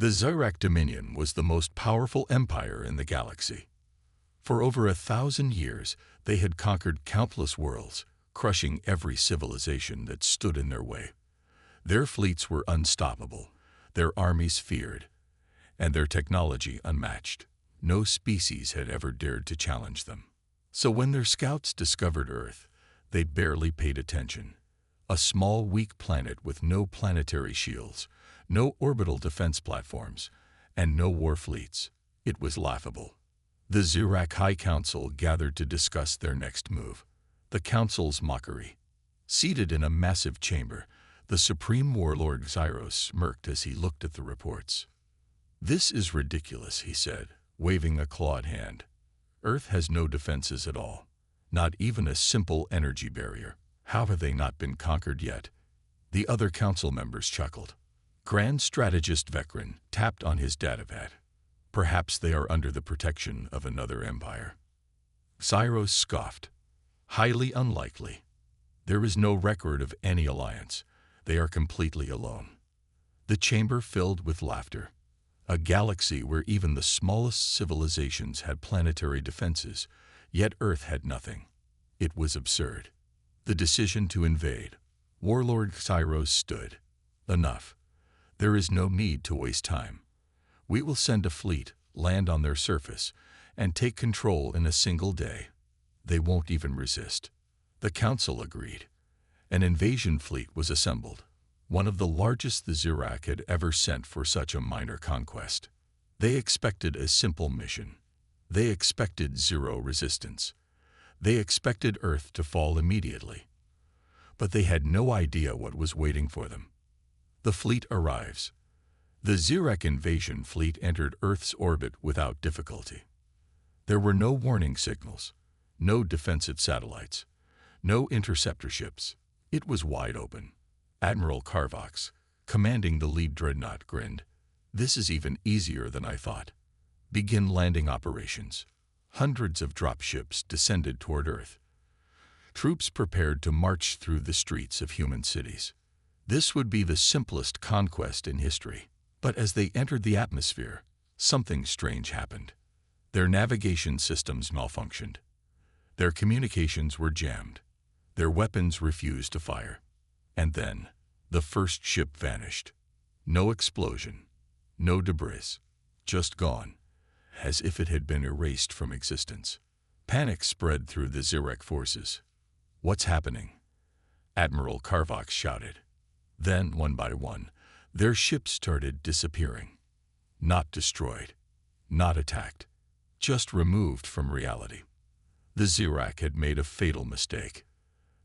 The Zyrak Dominion was the most powerful empire in the galaxy. For over 1,000 years, they had conquered countless worlds, crushing every civilization that stood in their way. Their fleets were unstoppable, their armies feared, and their technology unmatched. No species had ever dared to challenge them. So when their scouts discovered Earth, they barely paid attention. A small, weak planet with no planetary shields, no orbital defense platforms, and no war fleets. It was laughable. The Zyrak High Council gathered to discuss their next move. The Council's mockery. Seated in a massive chamber, the Supreme Warlord Xyros smirked as he looked at the reports. "This is ridiculous," he said, waving a clawed hand. "Earth has no defenses at all, not even a simple energy barrier. How have they not been conquered yet?" The other council members chuckled. Grand Strategist Vekran tapped on his datapad. "Perhaps they are under the protection of another empire." Xyros scoffed. "Highly unlikely. There is no record of any alliance. They are completely alone." The chamber filled with laughter. A galaxy where even the smallest civilizations had planetary defenses, yet Earth had nothing. It was absurd. The decision to invade. Warlord Xyros stood. "Enough. There is no need to waste time. We will send a fleet, land on their surface, and take control in a single day. They won't even resist." The council agreed. An invasion fleet was assembled, one of the largest the Zyrak had ever sent for such a minor conquest. They expected a simple mission. They expected zero resistance. They expected Earth to fall immediately. But they had no idea what was waiting for them. The fleet arrives. The Zyrak invasion fleet entered Earth's orbit without difficulty. There were no warning signals, no defensive satellites, no interceptor ships. It was wide open. Admiral Carvox, commanding the lead dreadnought, grinned. "This is even easier than I thought. Begin landing operations." Hundreds of dropships descended toward Earth. Troops prepared to march through the streets of human cities. This would be the simplest conquest in history. But as they entered the atmosphere, something strange happened. Their navigation systems malfunctioned. Their communications were jammed. Their weapons refused to fire. And then, the first ship vanished. No explosion, no debris, just gone, as if it had been erased from existence. Panic spread through the Zyrak forces. "What's happening?" Admiral Carvox shouted. Then, one by one, their ships started disappearing. Not destroyed, not attacked, just removed from reality. The Zyrak had made a fatal mistake.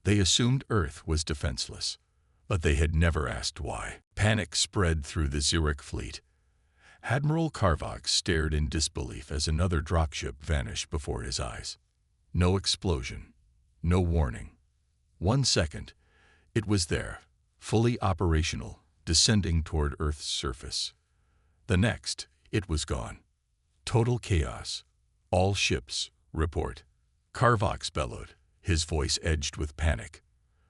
They assumed Earth was defenseless, but they had never asked why. Panic spread through the Zyrak fleet. Admiral Carvox stared in disbelief as another dropship vanished before his eyes. No explosion, no warning. 1 second, it was there, fully operational, descending toward Earth's surface. The next, it was gone. Total chaos. "All ships, report." Carvox bellowed, his voice edged with panic.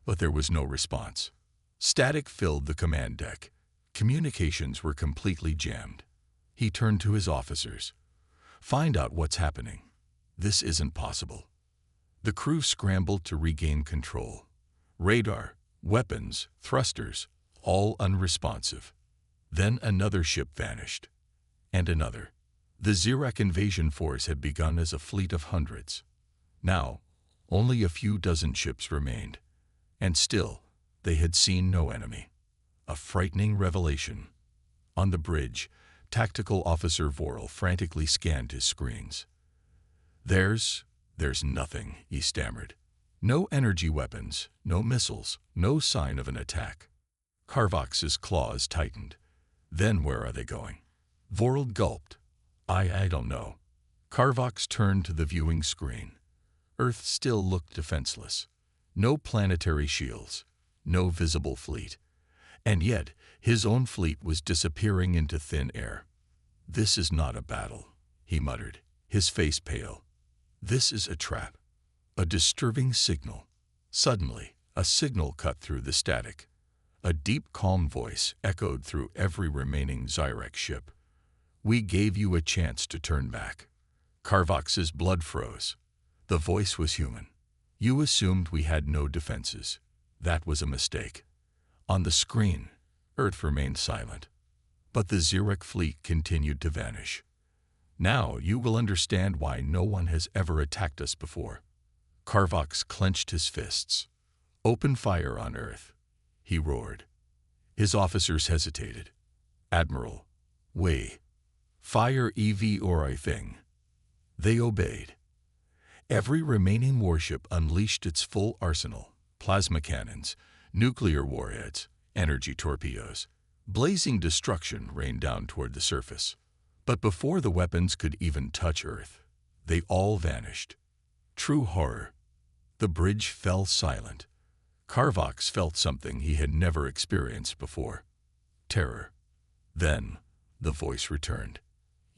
But there was no response. Static filled the command deck. Communications were completely jammed. He turned to his officers. "Find out what's happening. This isn't possible." The crew scrambled to regain control. Radar, weapons, thrusters, all unresponsive. Then another ship vanished. And another. The Zyrak invasion force had begun as a fleet of hundreds. Now, only a few dozen ships remained. And still, they had seen no enemy. A frightening revelation. On the bridge, Tactical Officer Vorel frantically scanned his screens. There's nothing," he stammered. "No energy weapons, no missiles, no sign of an attack." Carvox's claws tightened. "Then where are they going?" Vorel gulped. I don't know." Carvox turned to the viewing screen. Earth still looked defenseless. No planetary shields, no visible fleet. And yet, his own fleet was disappearing into thin air. "This is not a battle," he muttered, his face pale. "This is a trap." A disturbing signal. Suddenly, a signal cut through the static. A deep, calm voice echoed through every remaining Zyrak ship. We gave you a chance to turn back. Carvox's blood froze. The voice was human. You assumed we had no defenses. That was a mistake. On the screen, Earth remained silent. But the Xeric fleet continued to vanish. Now you will understand why no one has ever attacked us before. Carvox clenched his fists. Open fire on Earth, he roared. His officers hesitated. Admiral, we. Fire EV or I thing. They obeyed. Every remaining warship unleashed its full arsenal: plasma cannons, nuclear warheads, energy torpedoes. Blazing destruction rained down toward the surface. But before the weapons could even touch Earth, they all vanished. True horror. The bridge fell silent. Carvox felt something he had never experienced before. Terror. Then, the voice returned.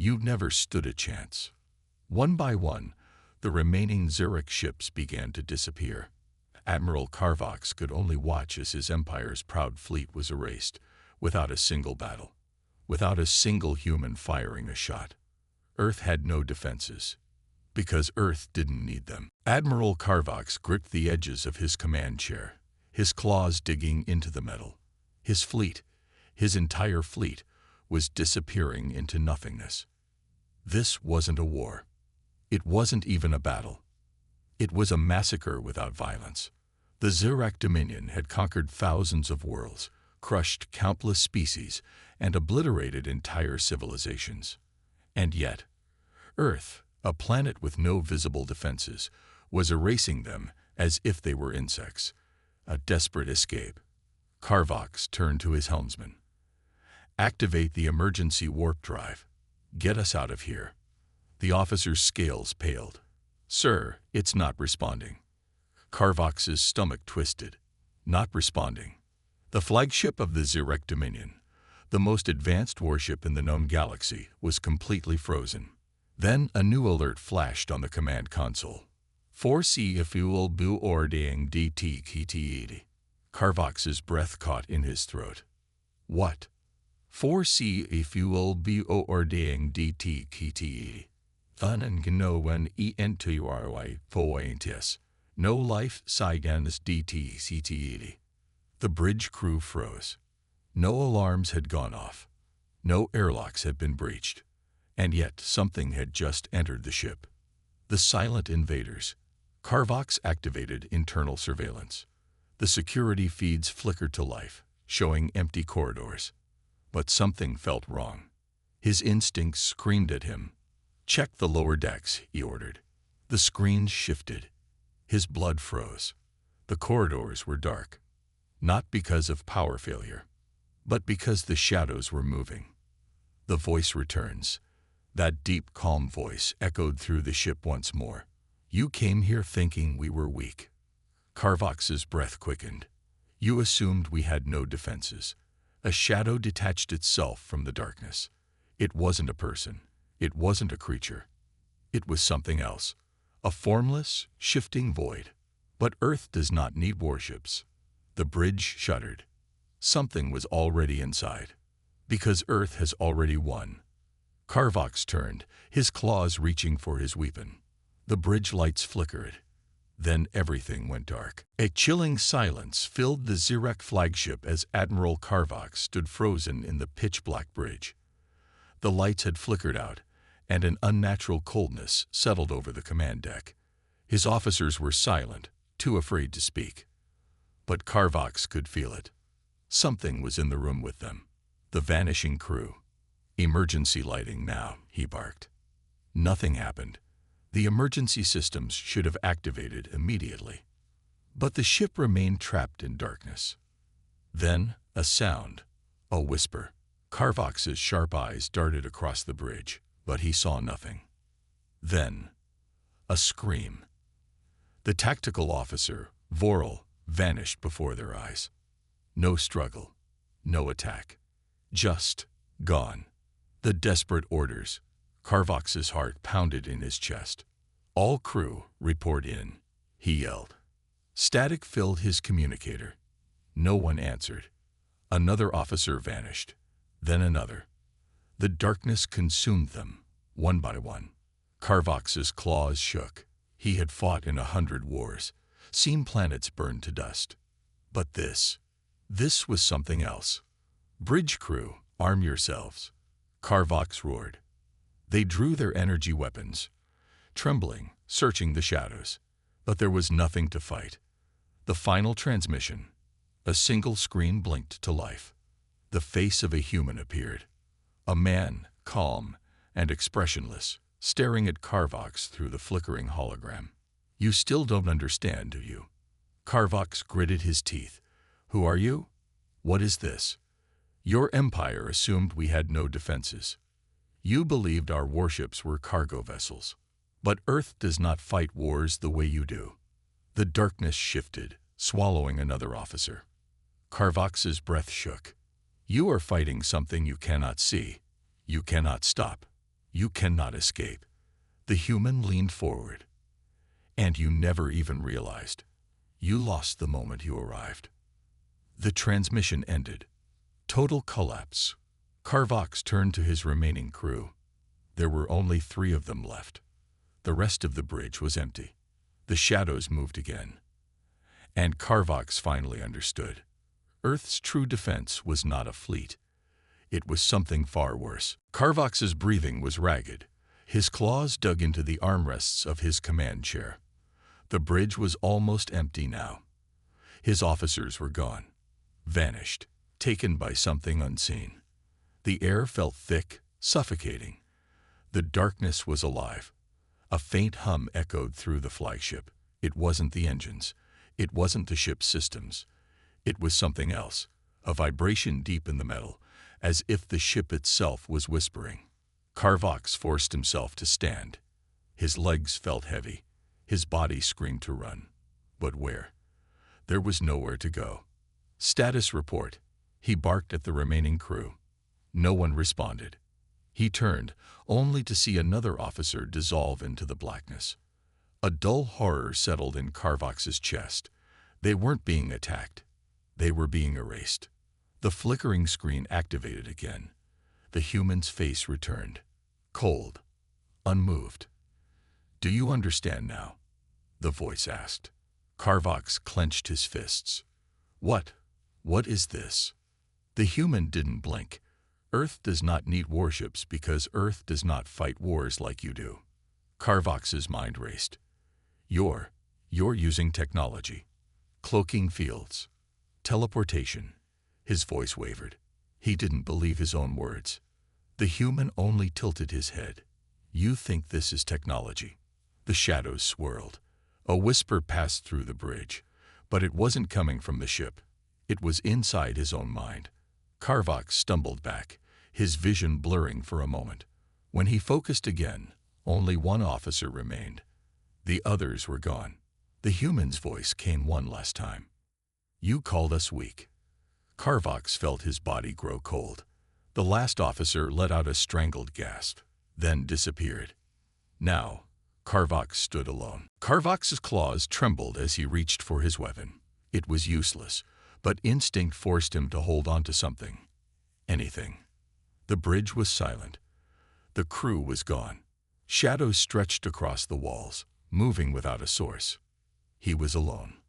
You never stood a chance. One by one, the remaining Xeric ships began to disappear. Admiral Carvox could only watch as his empire's proud fleet was erased, without a single battle, without a single human firing a shot. Earth had no defenses, because Earth didn't need them. Admiral Carvox gripped the edges of his command chair, his claws digging into the metal. His fleet, his entire fleet, was disappearing into nothingness. This wasn't a war. It wasn't even a battle. It was a massacre without violence. The Xeric Dominion had conquered thousands of worlds, crushed countless species, and obliterated entire civilizations. And yet, Earth, a planet with no visible defenses, was erasing them as if they were insects. A desperate escape. Carvox turned to his helmsman. Activate the emergency warp drive. Get us out of here. The officer's scales paled. Sir, it's not responding. Carvox's stomach twisted. Not responding. The flagship of the Xeric Dominion, the most advanced warship in the known galaxy, was completely frozen. Then a new alert flashed on the command console. 4C if you will be ordering DT KT80. Carvox's breath caught in his throat. What? 4C if you will be ordering DT KT80. Fun and no when ENTURY points. No life Sigans DT CT80. The bridge crew froze. No alarms had gone off. No airlocks had been breached. And yet something had just entered the ship. The silent invaders. Carvox activated internal surveillance. The security feeds flickered to life, showing empty corridors. But something felt wrong. His instincts screamed at him. Check the lower decks, he ordered. The screens shifted. His blood froze. The corridors were dark. Not because of power failure, but because the shadows were moving. The voice returns. That deep, calm voice echoed through the ship once more. You came here thinking we were weak. Carvox's breath quickened. You assumed we had no defenses. A shadow detached itself from the darkness. It wasn't a person. It wasn't a creature. It was something else. A formless, shifting void. But Earth does not need warships. The bridge shuddered. Something was already inside. Because Earth has already won. Carvox turned, his claws reaching for his weapon. The bridge lights flickered. Then everything went dark. A chilling silence filled the Xeric flagship as Admiral Carvox stood frozen in the pitch-black bridge. The lights had flickered out, and an unnatural coldness settled over the command deck. His officers were silent, too afraid to speak. But Carvox could feel it. Something was in the room with them. The vanishing crew. Emergency lighting now, he barked. Nothing happened. The emergency systems should have activated immediately. But the ship remained trapped in darkness. Then, a sound, a whisper. Carvox's sharp eyes darted across the bridge, but he saw nothing. Then, a scream. The tactical officer, Vorel, vanished before their eyes. No struggle, no attack. Just gone. The desperate orders. Carvox's heart pounded in his chest. All crew, report in, he yelled. Static filled his communicator. No one answered. Another officer vanished. Then another. The darkness consumed them, one by one. Carvox's claws shook. He had fought in 100 wars, seen planets burned to dust. But this was something else. "Bridge crew, arm yourselves," Carvox roared. They drew their energy weapons, trembling, searching the shadows. But there was nothing to fight. The final transmission. A single screen blinked to life. The face of a human appeared. A man, calm and expressionless, staring at Carvox through the flickering hologram. "You still don't understand, do you?" Carvox gritted his teeth. "Who are you? What is this? Your empire assumed we had no defenses. You believed our warships were cargo vessels. But Earth does not fight wars the way you do." The darkness shifted, swallowing another officer. Carvox's breath shook. "You are fighting something you cannot see. You cannot stop. You cannot escape." The human leaned forward. "And you never even realized. You lost the moment you arrived." The transmission ended. Total collapse. Carvox turned to his remaining crew. There were only 3 of them left. The rest of the bridge was empty. The shadows moved again. And Carvox finally understood. Earth's true defense was not a fleet. It was something far worse. Carvox's breathing was ragged. His claws dug into the armrests of his command chair. The bridge was almost empty now. His officers were gone, vanished, taken by something unseen. The air felt thick, suffocating. The darkness was alive. A faint hum echoed through the flagship. It wasn't the engines. It wasn't the ship's systems. It was something else, a vibration deep in the metal, as if the ship itself was whispering. Carvox forced himself to stand. His legs felt heavy. His body screamed to run. But where? There was nowhere to go. "Status report," he barked at the remaining crew. No one responded. He turned, only to see another officer dissolve into the blackness. A dull horror settled in Carvox's chest. They weren't being attacked. They were being erased. The flickering screen activated again. The human's face returned. Cold. Unmoved. "Do you understand now?" the voice asked. Carvox clenched his fists. What is this?" The human didn't blink. "Earth does not need warships because Earth does not fight wars like you do." Carvox's mind raced. You're using technology. Cloaking fields. Teleportation." His voice wavered. He didn't believe his own words. The human only tilted his head. "You think this is technology?" The shadows swirled. A whisper passed through the bridge, but it wasn't coming from the ship. It was inside his own mind. Carvox stumbled back, his vision blurring for a moment. When he focused again, only one officer remained. The others were gone. The human's voice came one last time. "You called us weak." Carvox felt his body grow cold. The last officer let out a strangled gasp, then disappeared. Now, Carvox stood alone. Carvox's claws trembled as he reached for his weapon. It was useless, but instinct forced him to hold on to something. Anything. The bridge was silent. The crew was gone. Shadows stretched across the walls, moving without a source. He was alone.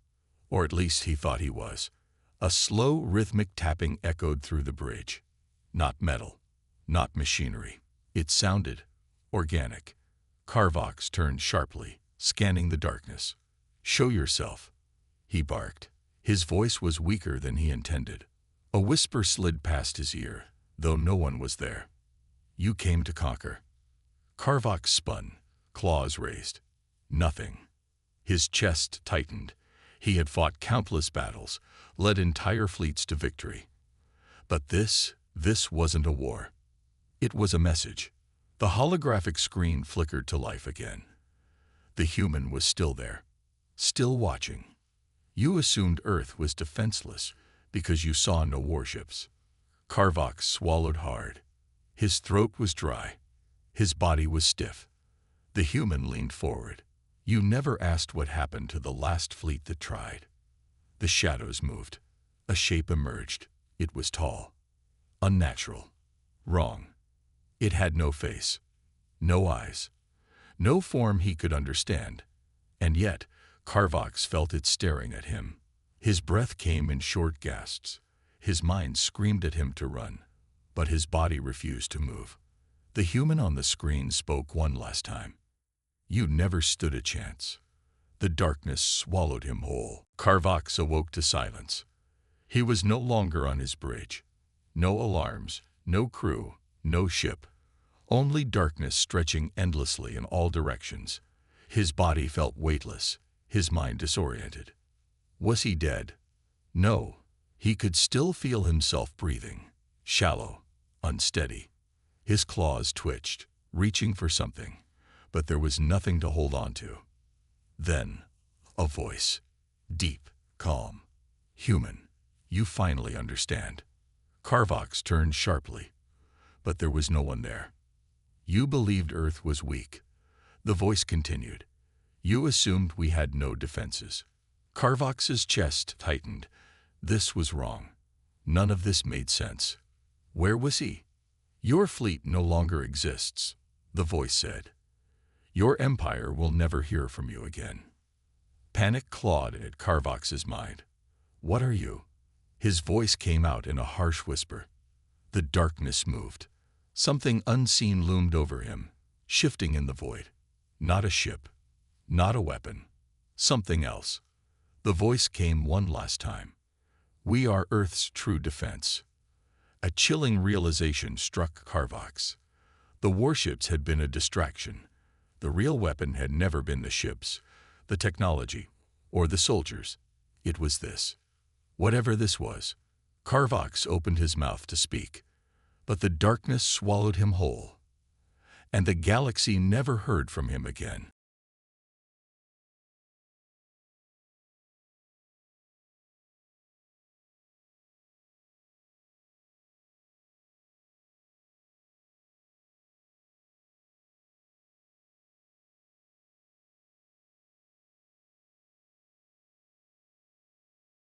Or at least he thought he was. A slow, rhythmic tapping echoed through the bridge. Not metal, not machinery. It sounded organic. Carvox turned sharply, scanning the darkness. "Show yourself," he barked. His voice was weaker than he intended. A whisper slid past his ear, though no one was there. "You came to conquer." Carvox spun, claws raised. Nothing. His chest tightened. He had fought countless battles, led entire fleets to victory. But this wasn't a war. It was a message. The holographic screen flickered to life again. The human was still there, still watching. "You assumed Earth was defenseless because you saw no warships." Carvox swallowed hard. His throat was dry. His body was stiff. The human leaned forward. "You never asked what happened to the last fleet that tried." The shadows moved. A shape emerged. It was tall. Unnatural. Wrong. It had no face, no eyes, no form he could understand, and yet Carvox felt it staring at him. His breath came in short gasps. His mind screamed at him to run, but his body refused to move. The human on the screen spoke one last time. "You never stood a chance." The darkness swallowed him whole. Carvox awoke to silence. He was no longer on his bridge. No alarms, no crew, no ship. Only darkness stretching endlessly in all directions. His body felt weightless, his mind disoriented. Was he dead? No. He could still feel himself breathing, shallow, unsteady. His claws twitched, reaching for something, but there was nothing to hold on to. Then, a voice, deep, calm, human. "You finally understand." Carvox turned sharply, but there was no one there. "You believed Earth was weak." The voice continued. "You assumed we had no defenses." Carvox's chest tightened. This was wrong. None of this made sense. Where was he? "Your fleet no longer exists," the voice said. "Your empire will never hear from you again." Panic clawed at Carvox's mind. "What are you?" His voice came out in a harsh whisper. The darkness moved. Something unseen loomed over him, shifting in the void. Not a ship, not a weapon, something else. The voice came one last time. "We are Earth's true defense." A chilling realization struck Carvox. The warships had been a distraction. The real weapon had never been the ships, the technology, or the soldiers. It was this. Whatever this was. Carvox opened his mouth to speak, but the darkness swallowed him whole. And the galaxy never heard from him again.